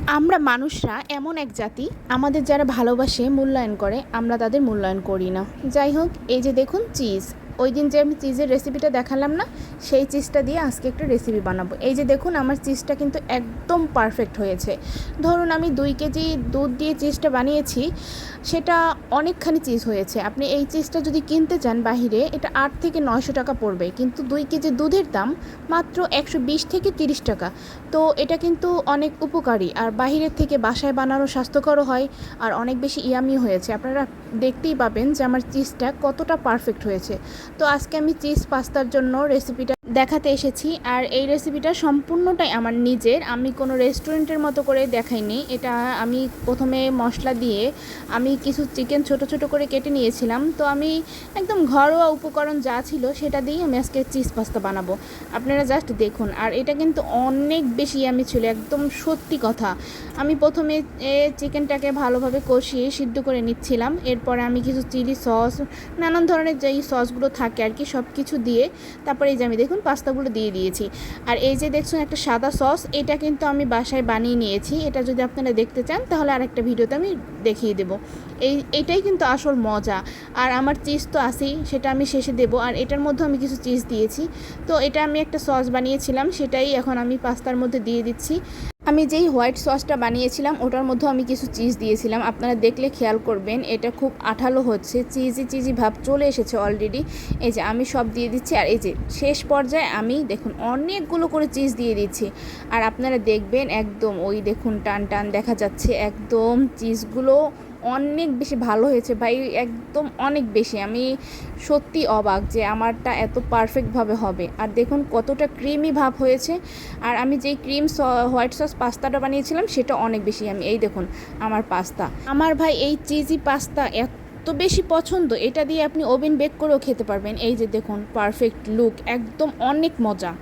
আমরা মানুষরা এমন এক জাতি, আমাদের যারা ভালোবাসে মূল্যায়ন করে, আমরা তাদের মূল্যায়ন করি না। যাই হোক, এই যে দেখুন চিজ, ওই দিন যে আমি চিজের রেসিপিটা দেখালাম না, সেই চিজটা দিয়ে আজকে একটা রেসিপি বানাবো। এই যে দেখুন আমার চিজটা কিন্তু একদম পারফেক্ট হয়েছে। ধরুন আমি 2 কেজি দুধ দিয়ে চিজটা বানিয়েছি, সেটা অনেকখানি চিজ হয়েছে। আপনি এই চিজটা যদি কিনতে চান বাহিরে, এটা 800 থেকে 900 টাকা পড়বে, কিন্তু 2 কেজি দুধের দাম মাত্র 120 থেকে 30 টাকা। তো এটা কিন্তু অনেক উপকারী, আর বাহিরের থেকে বাসায় বানানো স্বাস্থ্যকরও হয়, আর অনেক বেশি ইয়ামি হয়েছে। আপনারা দেখতেই পাবেন যে আমার চিজটা কতটা পারফেক্ট হয়েছে। তো আজকে আমি চিজ পাস্তার জন্য রেসিপিটা দেখাতে এসেছি, আর এই রেসিপিটা সম্পূর্ণটাই আমার নিজের। আমি কোনো রেস্টুরেন্টের মতো করে দেখাইনি। এটা আমি প্রথমে মশলা দিয়ে আমি কিছু চিকেন ছোট ছোট করে কেটে নিয়েছিলাম। তো আমি একদম ঘরোয়া উপকরণ যা ছিল সেটা দিয়ে আমি আজকে চিজ পাস্তা বানাবো। আপনারা জাস্ট দেখুন, আর এটা কিন্তু অনেক বেশি ইয়ামি ছিল, একদম সত্যি কথা। আমি প্রথমে চিকেনটাকে ভালোভাবে কষিয়ে সিদ্ধ করে নিচ্ছিলাম। এরপরে আমি কিছু চিলি সস, নানান ধরনের যেই সসগুলো থাকে আর কি, সব কিছু দিয়ে তারপরে এই যে আমি দেখুন পাস্তাগুলো দিয়ে দিয়েছি। আর এই যে দেখছেন একটা সাদা সস, এটা কিন্তু আমি বাসায় বানিয়ে নিয়েছি। এটা যদি আপনারা দেখতে চান তাহলে আরেকটা ভিডিওতে আমি দেখিয়ে দেবো। এইটাই কিন্তু আসল মজা। আর আমার চিজ তো আছেই, সেটা আমি শেষে দেবো। আর এটার মধ্যে আমি কিছু চিজ দিয়েছি। তো এটা আমি একটা সস বানিয়েছিলাম, সেটাই এখন আমি পাস্তার মধ্যে দিয়ে দিচ্ছি। আমি যেই হোয়াইট সসটা বানিয়েছিলাম ওটার মধ্যে আমি কিছু চিজ দিয়েছিলাম। আপনারা দেখলে খেয়াল করবেন, এটা খুব আঠালো হচ্ছে, চিজি চিজি ভাব চলে এসেছে অলরেডি। এই যে আমি সব দিয়ে দিচ্ছি, আর এই যে শেষ পর্যায়ে আমি দেখুন অনেকগুলো করে চিজ দিয়ে দিচ্ছি। আর আপনারা দেখবেন একদম ওই দেখুন টান টান দেখা যাচ্ছে, একদম চিজগুলো অনেক বেশি ভালো হয়েছে ভাই, একদম অনেক বেশি। আমি সত্যি অবাক যে আমারটা এত পারফেক্টভাবে হবে। আর দেখুন কতটা ক্রিমি ভাব হয়েছে। আর আমি যেই হোয়াইট সস পাস্তাটা বানিয়েছিলাম সেটা অনেক বেশি। আমি এই দেখুন আমার পাস্তা, আমার ভাই এই চিজি পাস্তা এত বেশি পছন্দ, এটা দিয়ে আপনি ওভেন বেক করেও খেতে পারবেন। এই যে দেখুন পারফেক্ট লুক, একদম অনেক মজা।